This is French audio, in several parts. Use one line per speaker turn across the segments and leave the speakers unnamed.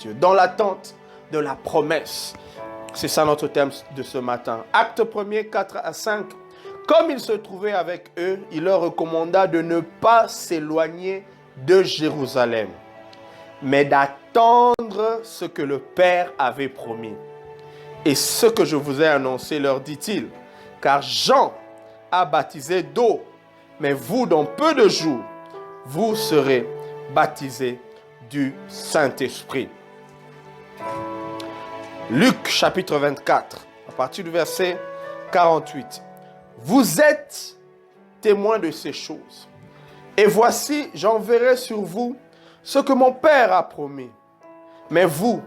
Dieu, dans l'attente de la promesse. C'est ça notre thème de ce matin. Acte 1er, 4 à 5. Comme il se trouvait avec eux, il leur recommanda de ne pas s'éloigner de Jérusalem, mais d'attendre ce que le Père avait promis. Et ce que je vous ai annoncé, leur dit-il, car Jean a baptisé d'eau, mais vous, dans peu de jours, vous serez baptisés du Saint-Esprit. Luc chapitre 24, à partir du verset 48. Vous êtes témoins de ces choses. Et voici, j'enverrai sur vous ce que mon Père a promis. Mais vous,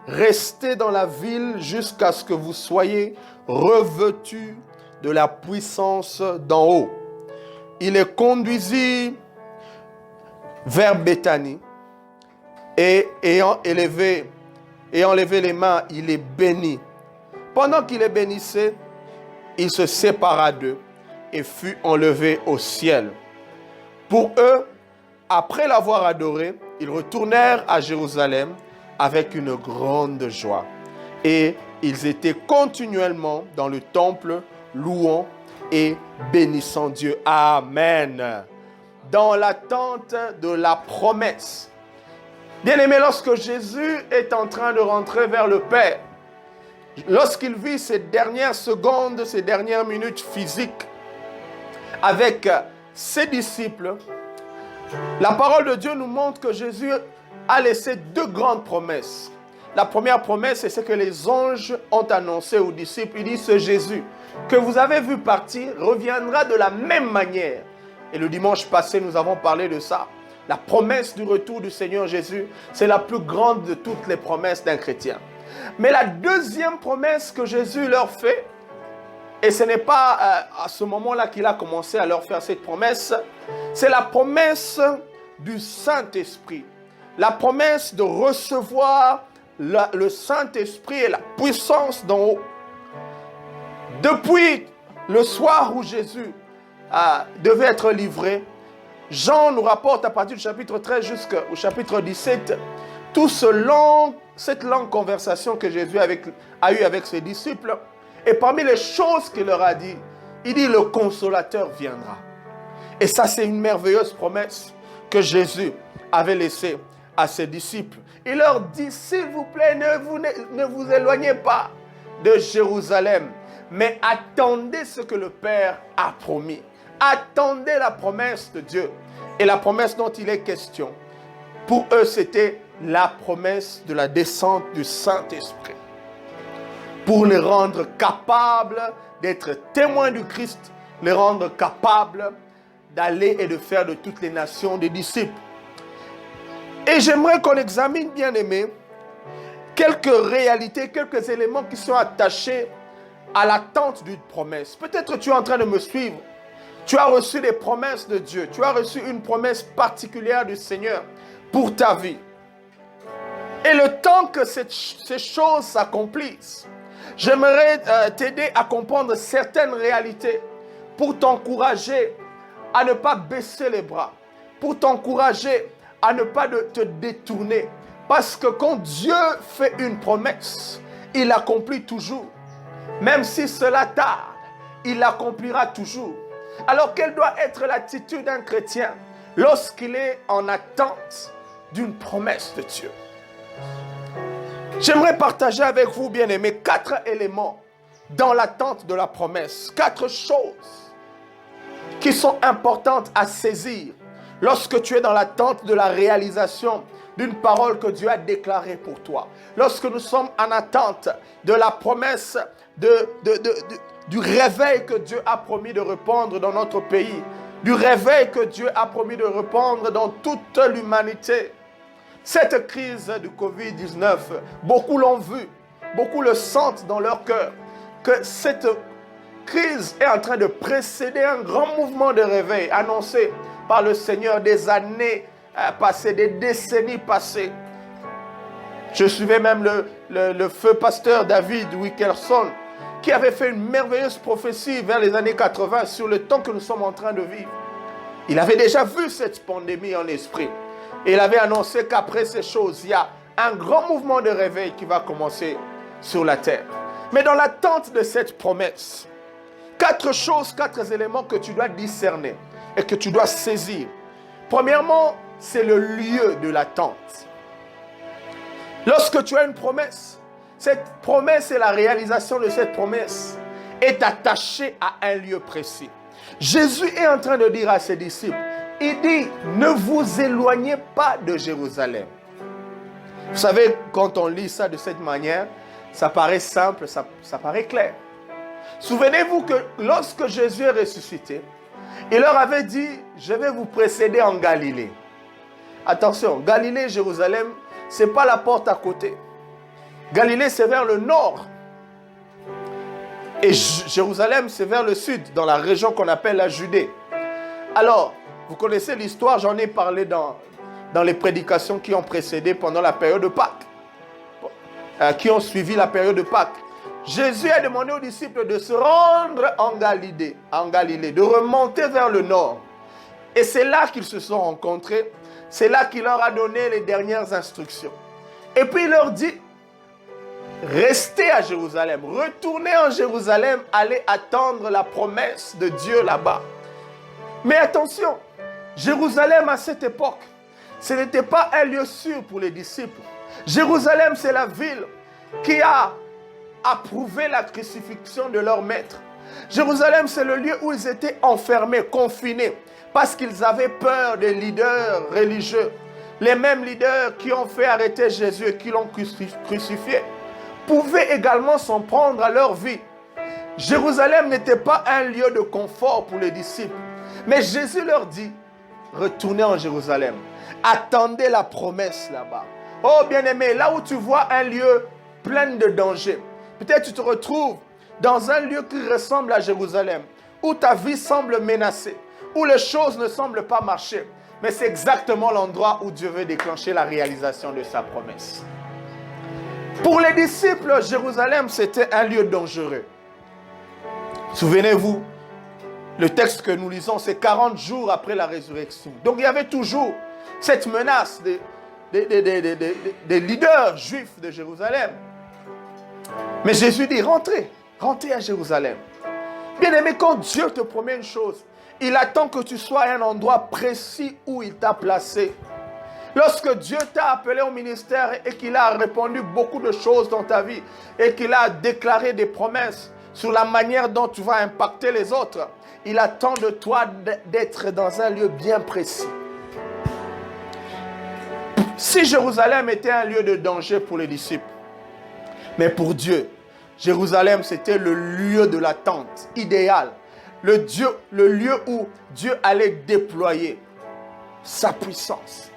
restez dans la ville jusqu'à ce que vous soyez revêtus de la puissance d'en haut. Il les conduisit vers Béthanie et ayant levé les mains, il les bénit. Pendant qu'il les bénissait, il se sépara d'eux et fut enlevé au ciel. Pour eux, après l'avoir adoré, ils retournèrent à Jérusalem avec une grande joie. Et ils étaient continuellement dans le temple, louant et bénissant Dieu. Amen. Dans l'attente de la promesse. Bien-aimés, lorsque Jésus est en train de rentrer vers le Père, lorsqu'il vit ces dernières secondes, ces dernières minutes physiques avec ses disciples, la parole de Dieu nous montre que Jésus a laissé deux grandes promesses. La première promesse, c'est ce que les anges ont annoncé aux disciples. Il dit, ce Jésus que vous avez vu partir reviendra de la même manière. Et le dimanche passé, nous avons parlé de ça. La promesse du retour du Seigneur Jésus, c'est la plus grande de toutes les promesses d'un chrétien. Mais la deuxième promesse que Jésus leur fait, et ce n'est pas à ce moment-là qu'il a commencé à leur faire cette promesse, c'est la promesse du Saint-Esprit. La promesse de recevoir le Saint-Esprit et la puissance d'en haut. Depuis le soir où Jésus devait être livré, Jean nous rapporte à partir du chapitre 13 jusqu'au chapitre 17 cette longue conversation que Jésus a eue avec ses disciples. Et parmi les choses qu'il leur a dit, il dit le Consolateur viendra. Et ça, c'est une merveilleuse promesse que Jésus avait laissée à ses disciples. Il leur dit, s'il vous plaît, ne vous éloignez pas de Jérusalem, mais attendez ce que le Père a promis. Attendez la promesse de Dieu. Et la promesse dont il est question, pour eux, c'était la promesse de la descente du Saint-Esprit. Pour les rendre capables d'être témoins du Christ, les rendre capables d'aller et de faire de toutes les nations des disciples. Et j'aimerais qu'on examine, bien aimé, quelques réalités, quelques éléments qui sont attachés à l'attente d'une promesse. Peut-être tu es en train de me suivre. Tu as reçu des promesses de Dieu. Tu as reçu une promesse particulière du Seigneur pour ta vie. Et le temps que ces choses s'accomplissent, j'aimerais t'aider à comprendre certaines réalités pour t'encourager à ne pas baisser les bras, pour t'encourager à ne pas te détourner. Parce que quand Dieu fait une promesse, il l'accomplit toujours. Même si cela tarde, il l'accomplira toujours. Alors, quelle doit être l'attitude d'un chrétien lorsqu'il est en attente d'une promesse de Dieu? J'aimerais partager avec vous, bien-aimés, 4 éléments dans l'attente de la promesse. 4 choses qui sont importantes à saisir lorsque tu es dans l'attente de la réalisation d'une parole que Dieu a déclarée pour toi. Lorsque nous sommes en attente de la promesse du réveil que Dieu a promis de répandre dans notre pays, du réveil que Dieu a promis de répandre dans toute l'humanité. Cette crise du Covid-19, beaucoup l'ont vu, beaucoup le sentent dans leur cœur, que cette crise est en train de précéder un grand mouvement de réveil annoncé par le Seigneur des années passées, des décennies passées. Je suivais même le feu pasteur David Wilkerson, qui avait fait une merveilleuse prophétie vers les années 80 sur le temps que nous sommes en train de vivre. Il avait déjà vu cette pandémie en esprit. Et il avait annoncé qu'après ces choses, il y a un grand mouvement de réveil qui va commencer sur la terre. Mais dans l'attente de cette promesse, 4 choses, 4 éléments que tu dois discerner et que tu dois saisir. Premièrement, c'est le lieu de l'attente. Lorsque tu as une promesse, cette promesse et la réalisation de cette promesse est attachée à un lieu précis. Jésus est en train de dire à ses disciples, il dit, ne vous éloignez pas de Jérusalem. Vous savez, quand on lit ça de cette manière, ça paraît simple, ça paraît clair. Souvenez-vous que lorsque Jésus est ressuscité, il leur avait dit, je vais vous précéder en Galilée. Attention, Galilée, Jérusalem, ce n'est pas la porte à côté. Galilée, c'est vers le nord. Et Jérusalem, c'est vers le sud, dans la région qu'on appelle la Judée. Alors, vous connaissez l'histoire, j'en ai parlé dans les prédications qui ont précédé pendant la période de Pâques, qui ont suivi la période de Pâques. Jésus a demandé aux disciples de se rendre en Galilée, de remonter vers le nord. Et c'est là qu'ils se sont rencontrés, c'est là qu'il leur a donné les dernières instructions. Et puis il leur dit, restez à Jérusalem, retournez en Jérusalem, allez attendre la promesse de Dieu là-bas. Mais attention, Jérusalem à cette époque, ce n'était pas un lieu sûr pour les disciples. Jérusalem, c'est la ville qui a approuvé la crucifixion de leur maître. Jérusalem, c'est le lieu où ils étaient enfermés, confinés, parce qu'ils avaient peur des leaders religieux. Les mêmes leaders qui ont fait arrêter Jésus et qui l'ont crucifié pouvaient également s'en prendre à leur vie. Jérusalem n'était pas un lieu de confort pour les disciples. Mais Jésus leur dit, retournez en Jérusalem. Attendez la promesse là-bas. Oh bien-aimé, là où tu vois un lieu plein de dangers, peut-être tu te retrouves dans un lieu qui ressemble à Jérusalem, où ta vie semble menacée, où les choses ne semblent pas marcher. Mais c'est exactement l'endroit où Dieu veut déclencher la réalisation de sa promesse. Pour les disciples, Jérusalem, c'était un lieu dangereux. Souvenez-vous, le texte que nous lisons, c'est 40 jours après la résurrection. Donc il y avait toujours cette menace des leaders juifs de Jérusalem. Mais Jésus dit, rentrez à Jérusalem. Bien aimé, quand Dieu te promet une chose, il attend que tu sois à un endroit précis où il t'a placé. Lorsque Dieu t'a appelé au ministère et qu'il a répondu beaucoup de choses dans ta vie et qu'il a déclaré des promesses sur la manière dont tu vas impacter les autres, il attend de toi d'être dans un lieu bien précis. Si Jérusalem était un lieu de danger pour les disciples, mais pour Dieu, Jérusalem c'était le lieu de l'attente idéal, le lieu où Dieu allait déployer sa puissance.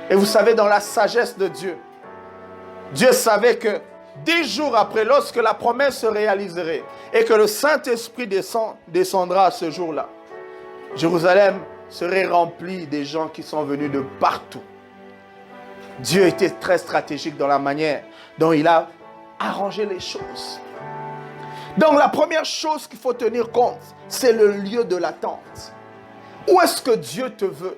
Et vous savez, dans la sagesse de Dieu, Dieu savait que 10 jours après, lorsque la promesse se réaliserait et que le Saint-Esprit descendra à ce jour-là, Jérusalem serait remplie des gens qui sont venus de partout. Dieu était très stratégique dans la manière dont il a arrangé les choses. Donc la première chose qu'il faut tenir compte, c'est le lieu de l'attente. Où est-ce que Dieu te veut?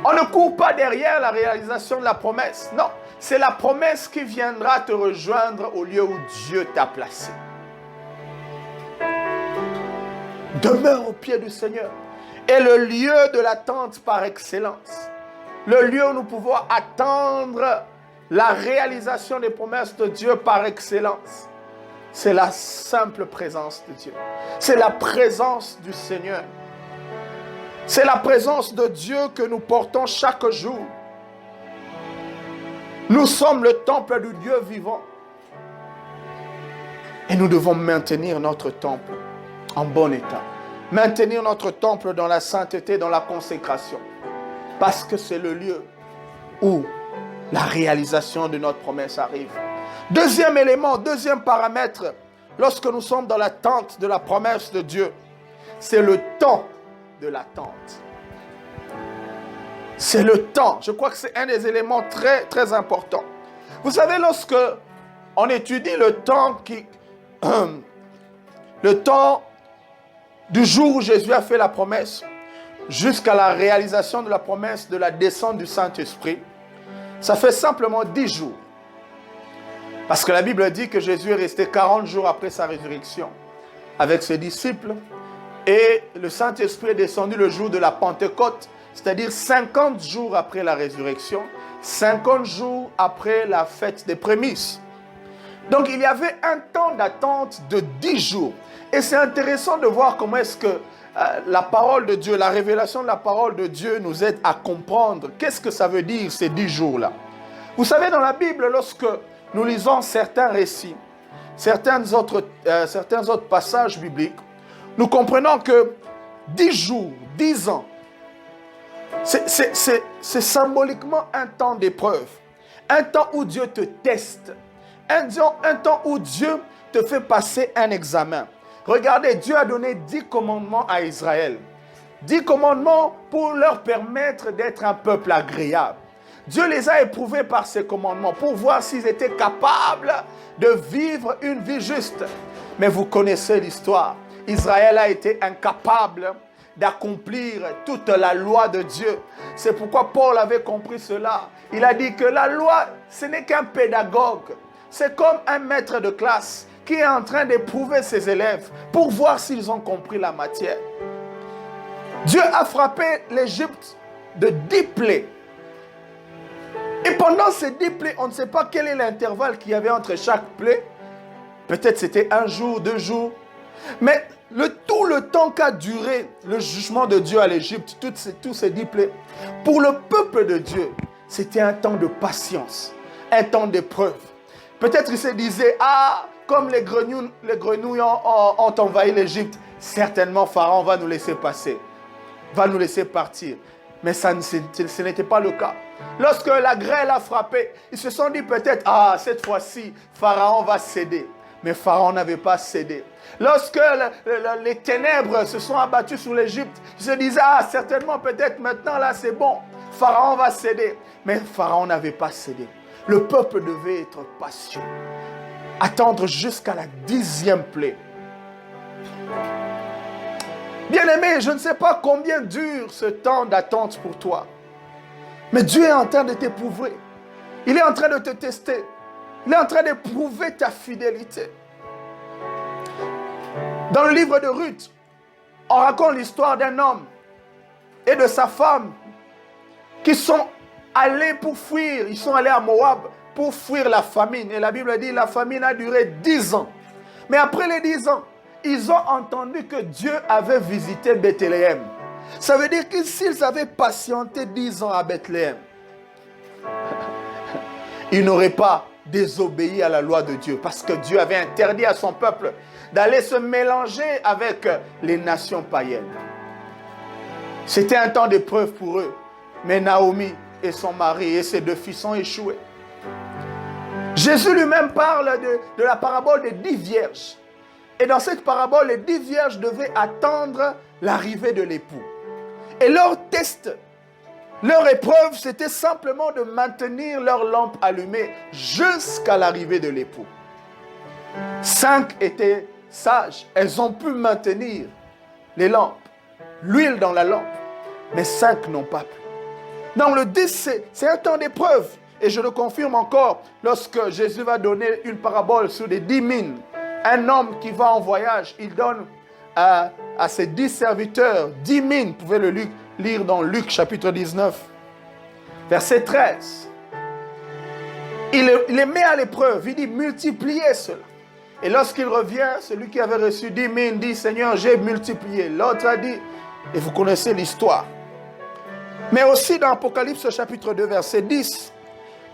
On ne court pas derrière la réalisation de la promesse. Non, c'est la promesse qui viendra te rejoindre au lieu où Dieu t'a placé. Demeure au pied du Seigneur. Est le lieu de l'attente par excellence. Le lieu où nous pouvons attendre la réalisation des promesses de Dieu par excellence. C'est la simple présence de Dieu. C'est la présence du Seigneur. C'est la présence de Dieu que nous portons chaque jour. Nous sommes le temple du Dieu vivant. Et nous devons maintenir notre temple en bon état. Maintenir notre temple dans la sainteté, dans la consécration. Parce que c'est le lieu où la réalisation de notre promesse arrive. Deuxième élément, deuxième paramètre, lorsque nous sommes dans l'attente de la promesse de Dieu, c'est le temps de l'attente. C'est le temps. Je crois que c'est un des éléments très, très importants. Vous savez, lorsque on étudie le temps du jour où Jésus a fait la promesse, jusqu'à la réalisation de la promesse de la descente du Saint-Esprit, ça fait simplement 10 jours. Parce que la Bible dit que Jésus est resté 40 jours après sa résurrection avec ses disciples et le Saint-Esprit est descendu le jour de la Pentecôte, c'est-à-dire 50 jours après la résurrection, 50 jours après la fête des prémices. Donc il y avait un temps d'attente de 10 jours. Et c'est intéressant de voir comment est-ce que la parole de Dieu, la révélation de la parole de Dieu nous aide à comprendre qu'est-ce que ça veut dire ces 10 jours-là. Vous savez, dans la Bible, lorsque nous lisons certains récits, certains autres passages bibliques, nous comprenons que 10 jours, 10 ans, c'est symboliquement un temps d'épreuve, un temps où Dieu te teste, un temps où Dieu te fait passer un examen. Regardez, Dieu a donné 10 commandements à Israël. 10 commandements pour leur permettre d'être un peuple agréable. Dieu les a éprouvés par ces commandements pour voir s'ils étaient capables de vivre une vie juste. Mais vous connaissez l'histoire. Israël a été incapable d'accomplir toute la loi de Dieu. C'est pourquoi Paul avait compris cela. Il a dit que la loi, ce n'est qu'un pédagogue. C'est comme un maître de classe qui est en train d'éprouver ses élèves pour voir s'ils ont compris la matière. Dieu a frappé l'Égypte de 10 plaies. Et pendant ces 10 plaies, on ne sait pas quel est l'intervalle qu'il y avait entre chaque plaie. Peut-être c'était 1 jour, 2 jours. Mais tout le temps qu'a duré le jugement de Dieu à l'Égypte, tous ces 10 plaies, pour le peuple de Dieu, c'était un temps de patience, un temps d'épreuve. Peut-être il se disait, comme les grenouilles ont envahi l'Égypte, certainement Pharaon va nous laisser passer, va nous laisser partir. Mais ce n'était pas le cas. Lorsque la grêle a frappé, ils se sont dit peut-être, cette fois-ci, Pharaon va céder. Mais Pharaon n'avait pas cédé. Lorsque les ténèbres se sont abattues sur l'Égypte, ils se disaient, certainement, peut-être maintenant, là, c'est bon. Pharaon va céder. Mais Pharaon n'avait pas cédé. Le peuple devait être patient. Attendre jusqu'à la 10e plaie. Bien-aimé, je ne sais pas combien dure ce temps d'attente pour toi. Mais Dieu est en train de t'éprouver. Il est en train de te tester. Il est en train d'éprouver ta fidélité. Dans le livre de Ruth, on raconte l'histoire d'un homme et de sa femme qui sont allés pour fuir. Ils sont allés à Moab pour fuir la famine. Et la Bible dit que la famine a duré 10 ans. Mais après les 10 ans, ils ont entendu que Dieu avait visité Bethléem. Ça veut dire que s'ils avaient patienté 10 ans à Bethléem, ils n'auraient pas désobéi à la loi de Dieu. Parce que Dieu avait interdit à son peuple d'aller se mélanger avec les nations païennes. C'était un temps d'épreuve pour eux. Mais Naomi et son mari et ses 2 fils ont échoué. Jésus lui-même parle de la parabole des 10 vierges. Et dans cette parabole, les 10 vierges devaient attendre l'arrivée de l'époux. Et leur test, leur épreuve, c'était simplement de maintenir leur lampe allumée jusqu'à l'arrivée de l'époux. 5 étaient sages. Elles ont pu maintenir les lampes, l'huile dans la lampe. Mais 5 n'ont pas pu. Donc le 10, c'est un temps d'épreuve. Et je le confirme encore lorsque Jésus va donner une parabole sur les 10 mines. Un homme qui va en voyage, il donne à ses 10 serviteurs 10 mines. Vous pouvez le lire dans Luc chapitre 19, verset 13. Il les met à l'épreuve. Il dit multipliez cela. Et lorsqu'il revient, celui qui avait reçu 10 mines dit Seigneur, j'ai multiplié. L'autre a dit, et vous connaissez l'histoire. Mais aussi dans Apocalypse chapitre 2, verset 10,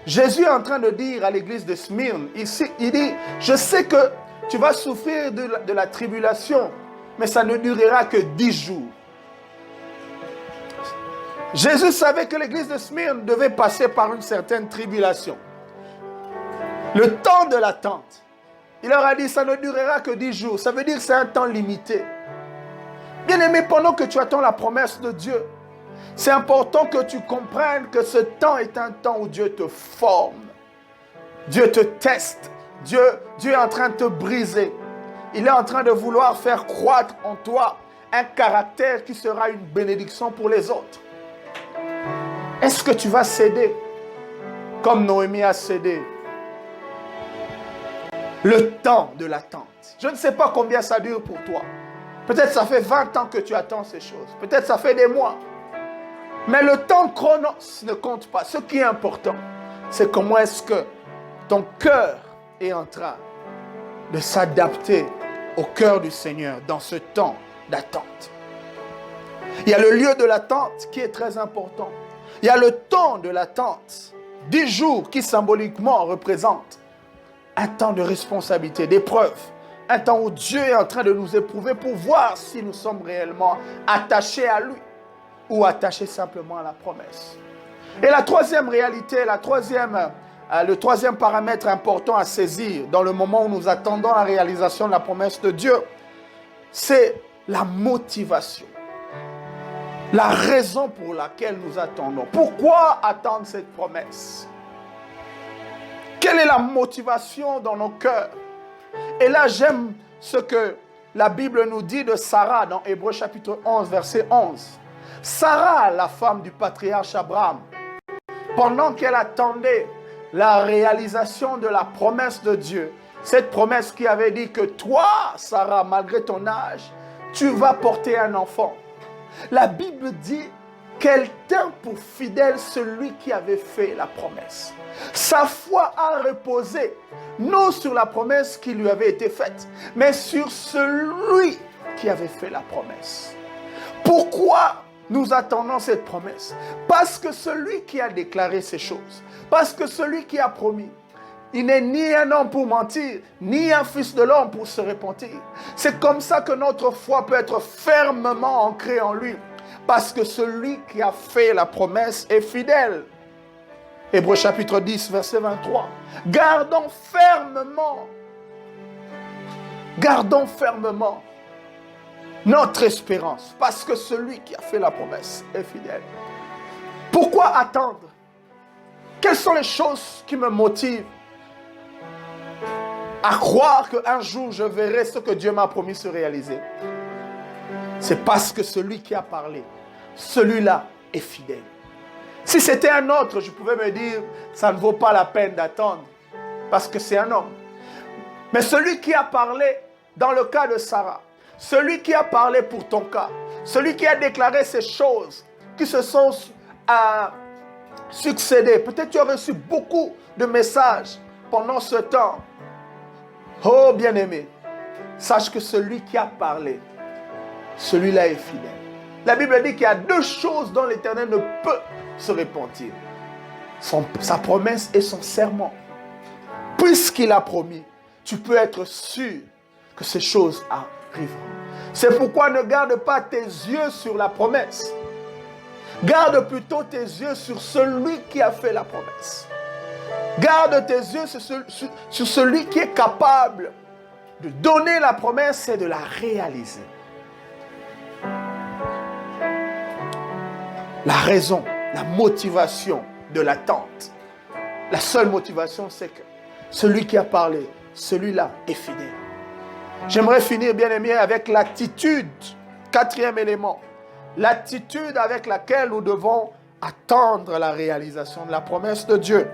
Jésus est en train de dire à l'église de Smyrne, il dit, je sais que tu vas souffrir de la tribulation, mais ça ne durera que 10 jours. Jésus savait que l'église de Smyrne devait passer par une certaine tribulation. Le temps de l'attente. Il leur a dit, ça ne durera que 10 jours. Ça veut dire que c'est un temps limité. Bien-aimé, pendant que tu attends la promesse de Dieu, c'est important que tu comprennes que ce temps est un temps où Dieu te forme. Dieu te teste. Dieu est en train de te briser. Il est en train de vouloir faire croître en toi un caractère qui sera une bénédiction pour les autres? Est-ce que tu vas céder comme Noémie a cédé? Le temps de l'attente. Je ne sais pas combien ça dure pour toi. Peut-être ça fait 20 ans que tu attends ces choses. Peut-être ça fait des mois. Mais le temps chronos ne compte pas. Ce qui est important, c'est comment est-ce que ton cœur est en train de s'adapter au cœur du Seigneur dans ce temps d'attente. Il y a le lieu de l'attente qui est très important. Il y a le temps de l'attente, 10 jours qui symboliquement représentent un temps de responsabilité, d'épreuve, un temps où Dieu est en train de nous éprouver pour voir si nous sommes réellement attachés à lui ou attachés simplement à la promesse. Et la troisième réalité, le troisième paramètre important à saisir dans le moment où nous attendons la réalisation de la promesse de Dieu, c'est la motivation. La raison pour laquelle nous attendons. Pourquoi attendre cette promesse? Quelle est la motivation dans nos cœurs? Et là, j'aime ce que la Bible nous dit de Sarah dans Hébreux chapitre 11, verset 11. Sarah, la femme du patriarche Abraham, pendant qu'elle attendait la réalisation de la promesse de Dieu, cette promesse qui avait dit que toi, Sarah, malgré ton âge, tu vas porter un enfant. La Bible dit qu'elle tint pour fidèle celui qui avait fait la promesse. Sa foi a reposé, non sur la promesse qui lui avait été faite, mais sur celui qui avait fait la promesse. Pourquoi nous attendons cette promesse? Parce que celui qui a déclaré ces choses, parce que celui qui a promis, il n'est ni un homme pour mentir, ni un fils de l'homme pour se repentir. C'est comme ça que notre foi peut être fermement ancrée en lui. Parce que celui qui a fait la promesse est fidèle. Hébreux chapitre 10, verset 23. Gardons fermement notre espérance. Parce que celui qui a fait la promesse est fidèle. Pourquoi attendre? Quelles sont les choses qui me motivent à croire qu'un jour je verrai ce que Dieu m'a promis se réaliser? C'est parce que celui qui a parlé, celui-là est fidèle. Si c'était un autre, je pouvais me dire, ça ne vaut pas la peine d'attendre, parce que c'est un homme. Mais celui qui a parlé, dans le cas de Sarah, celui qui a parlé pour ton cas, celui qui a déclaré ces choses qui se sont succédées. Peut-être tu as reçu beaucoup de messages pendant ce temps. Oh bien-aimé, sache que celui qui a parlé, celui-là est fidèle. La Bible dit qu'il y a 2 choses dont l'Éternel ne peut se repentir. Sa promesse et son serment. Puisqu'il a promis, tu peux être sûr que ces choses arriveront. C'est pourquoi ne garde pas tes yeux sur la promesse. Garde plutôt tes yeux sur celui qui a fait la promesse. Garde tes yeux sur celui qui est capable de donner la promesse et de la réaliser. La raison, la motivation de l'attente. La seule motivation, c'est que celui qui a parlé, celui-là est fidèle. J'aimerais finir, bien-aimé, avec l'attitude. 4e élément. L'attitude avec laquelle nous devons attendre la réalisation de la promesse de Dieu.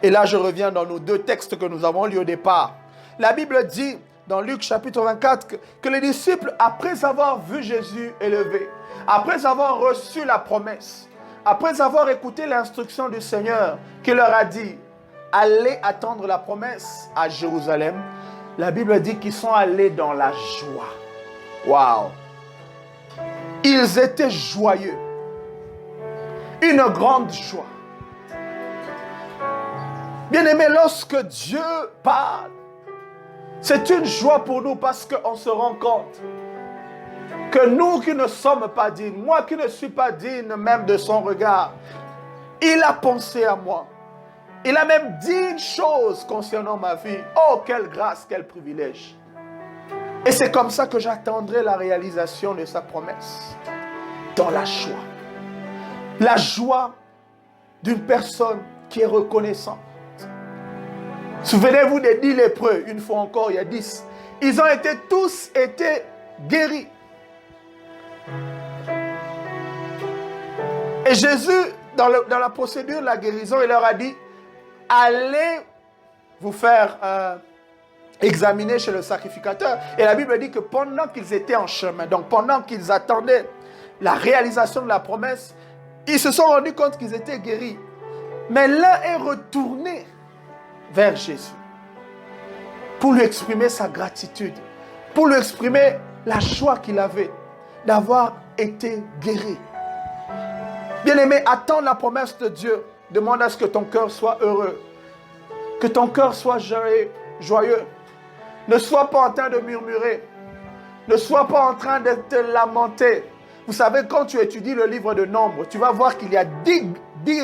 Et là, je reviens dans nos 2 textes que nous avons lus au départ. La Bible dit, dans Luc chapitre 24, que les disciples, après avoir vu Jésus élevé, après avoir reçu la promesse, après avoir écouté l'instruction du Seigneur qui leur a dit, allez attendre la promesse à Jérusalem, la Bible dit qu'ils sont allés dans la joie. Waouh! Ils étaient joyeux. Une grande joie. Bien-aimés, lorsque Dieu parle, c'est une joie pour nous parce qu'on se rend compte que nous qui ne sommes pas dignes, moi qui ne suis pas digne même de son regard, il a pensé à moi. Il a même dit une chose concernant ma vie. Oh, quelle grâce, quel privilège. Et c'est comme ça que j'attendrai la réalisation de sa promesse. Dans la joie. La joie d'une personne qui est reconnaissante. Souvenez-vous des 10 lépreux, une fois encore, il y a 10. Ils ont tous été guéris. Et Jésus, dans la procédure de la guérison, il leur a dit, allez vous faire examiner chez le sacrificateur. Et la Bible dit que pendant qu'ils étaient en chemin, donc pendant qu'ils attendaient la réalisation de la promesse, ils se sont rendus compte qu'ils étaient guéris. Mais l'un est retourné vers Jésus pour lui exprimer sa gratitude, pour lui exprimer la joie qu'il avait d'avoir été guéri. Bien-aimé, attends la promesse de Dieu. Demande à ce que ton cœur soit heureux, que ton cœur soit joyeux. Ne sois pas en train de murmurer. Ne sois pas en train de te lamenter. Vous savez, quand tu étudies le livre de Nombres, tu vas voir qu'il y a 10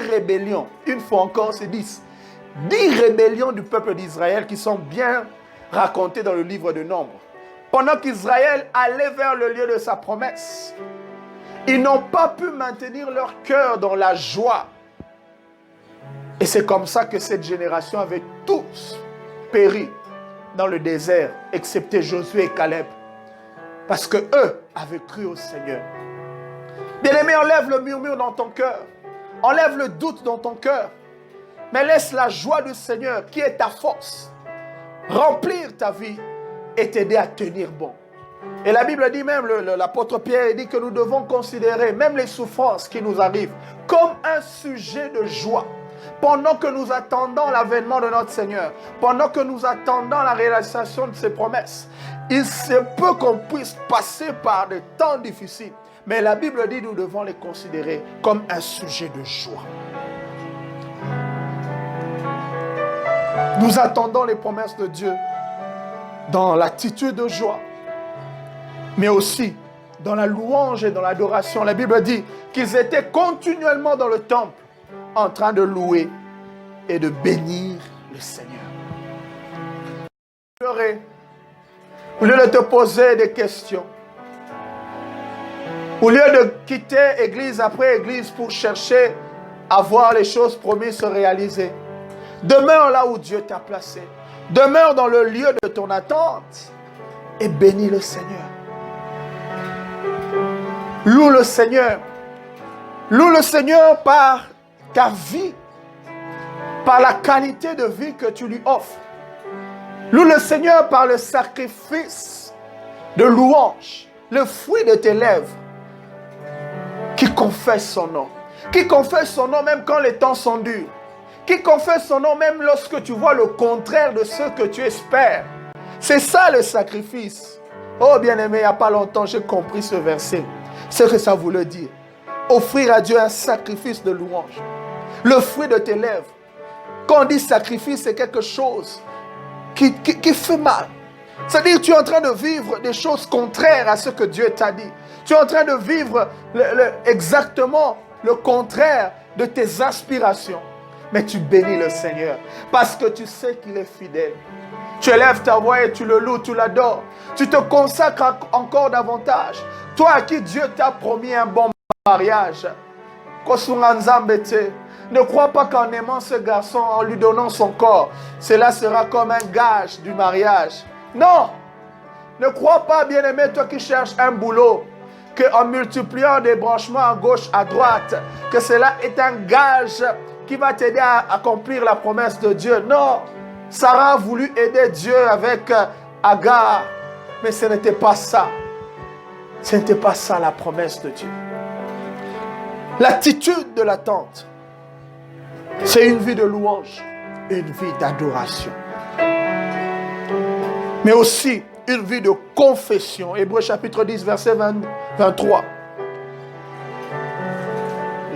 rébellions. Une fois encore, c'est 10. 10 rébellions du peuple d'Israël qui sont bien racontées dans le livre de Nombres. Pendant qu'Israël allait vers le lieu de sa promesse, ils n'ont pas pu maintenir leur cœur dans la joie. Et c'est comme ça que cette génération avait tous péri dans le désert, excepté Josué et Caleb. Parce qu'eux avaient cru au Seigneur. Bien-aimé, enlève le murmure dans ton cœur. Enlève le doute dans ton cœur. Mais laisse la joie du Seigneur, qui est ta force, remplir ta vie et t'aider à tenir bon. Et la Bible dit même, l'apôtre Pierre dit que nous devons considérer même les souffrances qui nous arrivent comme un sujet de joie. Pendant que nous attendons l'avènement de notre Seigneur, pendant que nous attendons la réalisation de ses promesses, il se peut qu'on puisse passer par des temps difficiles. Mais la Bible dit que nous devons les considérer comme un sujet de joie. Nous attendons les promesses de Dieu dans l'attitude de joie, mais aussi dans la louange et dans l'adoration. La Bible dit qu'ils étaient continuellement dans le temple en train de louer et de bénir le Seigneur. Au lieu de te poser des questions, au lieu de quitter église après église pour chercher à voir les choses promises se réaliser, demeure là où Dieu t'a placé. Demeure dans le lieu de ton attente et bénis le Seigneur. Loue le Seigneur. Loue le Seigneur par ta vie, par la qualité de vie que tu lui offres. Loue le Seigneur par le sacrifice de louange, le fruit de tes lèvres, qui confesse son nom. Qui confesse son nom même quand les temps sont durs. Qui confesse son nom même lorsque tu vois le contraire de ce que tu espères. C'est ça le sacrifice. Oh bien-aimé, il n'y a pas longtemps, j'ai compris ce verset. Ce que ça voulait dire. Offrir à Dieu un sacrifice de louange. Le fruit de tes lèvres. Quand on dit sacrifice, c'est quelque chose qui fait mal. C'est-à-dire que tu es en train de vivre des choses contraires à ce que Dieu t'a dit. Tu es en train de vivre exactement le contraire de tes aspirations. Mais tu bénis le Seigneur parce que tu sais qu'il est fidèle. Tu élèves ta voix et tu le loues, tu l'adores. Tu te consacres encore davantage. Toi à qui Dieu t'a promis un bon mariage. Ne crois pas qu'en aimant ce garçon, en lui donnant son corps, cela sera comme un gage du mariage. Non! Ne crois pas, bien-aimé, toi qui cherches un boulot, qu'en multipliant des branchements à gauche, à droite, que cela est un gage qui va t'aider à accomplir la promesse de Dieu. Non! Sarah a voulu aider Dieu avec Agar, mais ce n'était pas ça. Ce n'était pas ça la promesse de Dieu. L'attitude de l'attente, c'est une vie de louange, une vie d'adoration. Mais aussi une vie de confession. Hébreux chapitre 10, verset 23.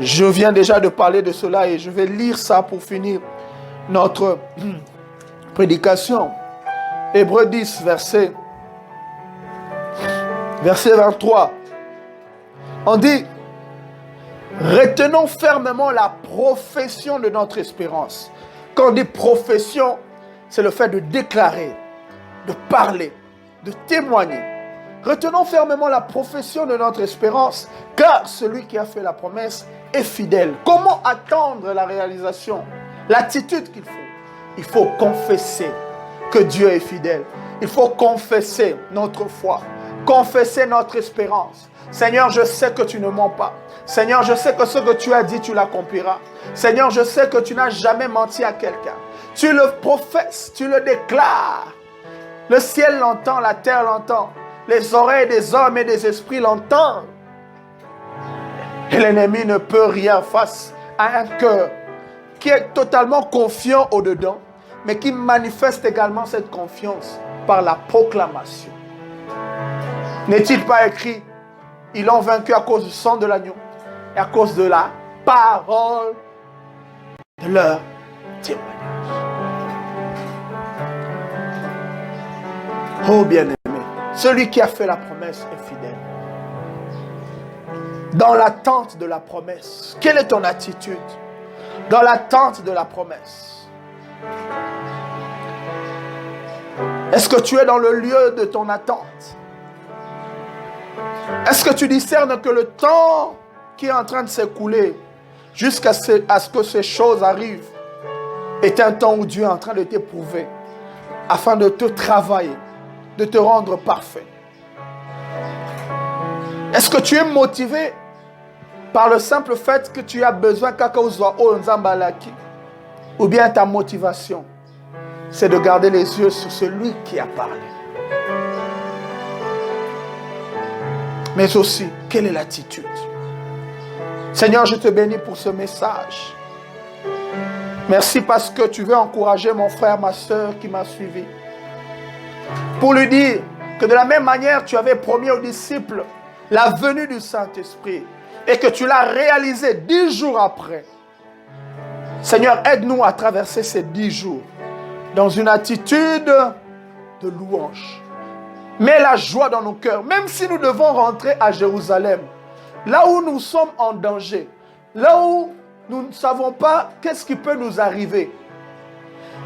Je viens déjà de parler de cela et je vais lire ça pour finir notre prédication. Hébreux 10, verset 23. On dit: retenons fermement la profession de notre espérance. Quand on dit profession, c'est le fait de déclarer, de parler, de témoigner. Retenons fermement la profession de notre espérance, car celui qui a fait la promesse est fidèle. Comment attendre la réalisation? L'attitude qu'il faut. Il faut confesser que Dieu est fidèle. Il faut confesser notre foi. confesser notre espérance. Seigneur, je sais que tu ne mens pas. Seigneur, je sais que ce que tu as dit, tu l'accompliras. Seigneur, je sais que tu n'as jamais menti à quelqu'un. Tu le professes, tu le déclares. Le ciel l'entend, la terre l'entend. Les oreilles des hommes et des esprits l'entendent. Et l'ennemi ne peut rien face à un cœur qui est totalement confiant au-dedans, mais qui manifeste également cette confiance par la proclamation. N'est-il pas écrit, ils l'ont vaincu à cause du sang de l'agneau et à cause de la parole de leur témoignage. Oh bien-aimé, celui qui a fait la promesse est fidèle. Dans l'attente de la promesse, quelle est ton attitude? Dans l'attente de la promesse, est-ce que tu es dans le lieu de ton attente? Est-ce que tu discernes que le temps qui est en train de s'écouler jusqu'à ce que ces choses arrivent est un temps où Dieu est en train de t'éprouver afin de te travailler, de te rendre parfait? Est-ce que tu es motivé par le simple fait que tu as besoin ou bien ta motivation, c'est de garder les yeux sur celui qui a parlé? Mais aussi, quelle est l'attitude? Seigneur, je te bénis pour ce message. Merci parce que tu veux encourager mon frère, ma soeur qui m'a suivi. Pour lui dire que de la même manière, tu avais promis aux disciples la venue du Saint-Esprit et que tu l'as réalisé 10 jours après. Seigneur, aide-nous à traverser ces 10 jours dans une attitude de louange. Mets la joie dans nos cœurs, même si nous devons rentrer à Jérusalem, là où nous sommes en danger, là où nous ne savons pas qu'est-ce qui peut nous arriver.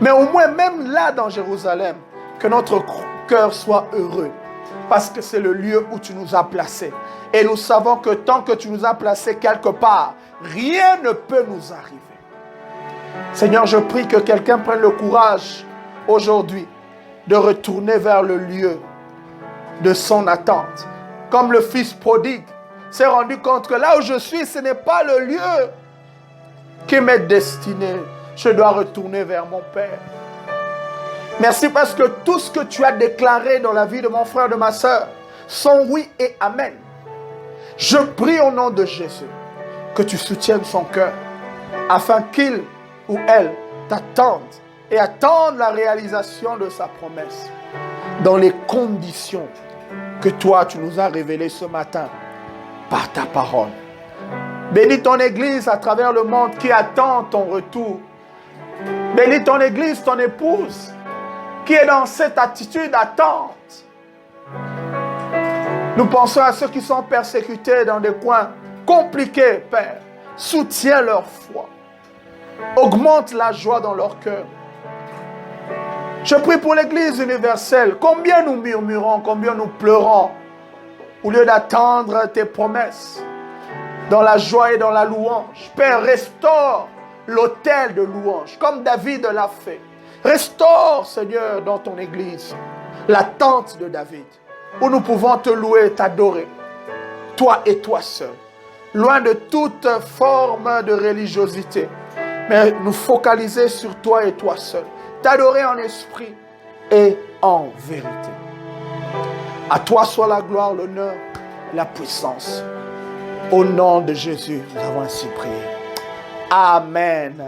Mais au moins, même là dans Jérusalem, que notre cœur soit heureux, parce que c'est le lieu où tu nous as placés. Et nous savons que tant que tu nous as placés quelque part, rien ne peut nous arriver. Seigneur, je prie que quelqu'un prenne le courage aujourd'hui de retourner vers le lieu de son attente. Comme le fils prodigue s'est rendu compte que là où je suis, ce n'est pas le lieu qui m'est destiné. Je dois retourner vers mon Père. Merci parce que tout ce que tu as déclaré dans la vie de mon frère, de ma soeur, sont oui et amen. Je prie au nom de Jésus que tu soutiennes son cœur afin qu'il ou elle t'attende et attende la réalisation de sa promesse dans les conditions que toi tu nous as révélées ce matin par ta parole. Bénis ton Église à travers le monde qui attend ton retour. Bénis ton Église, ton épouse, qui est dans cette attitude d'attente. Nous pensons à ceux qui sont persécutés dans des coins compliqués, Père. Soutiens leur foi. Augmente la joie dans leur cœur. Je prie pour l'Église universelle. Combien nous murmurons, combien nous pleurons, au lieu d'attendre tes promesses, dans la joie et dans la louange. Père, restaure l'autel de louange, comme David l'a fait. Restaure, Seigneur, dans ton Église, la tente de David, où nous pouvons te louer et t'adorer, toi et toi seul, loin de toute forme de religiosité, mais nous focaliser sur toi et toi seul, t'adorer en esprit et en vérité. À toi soit la gloire, l'honneur, la puissance. Au nom de Jésus, nous avons ainsi prié. Amen.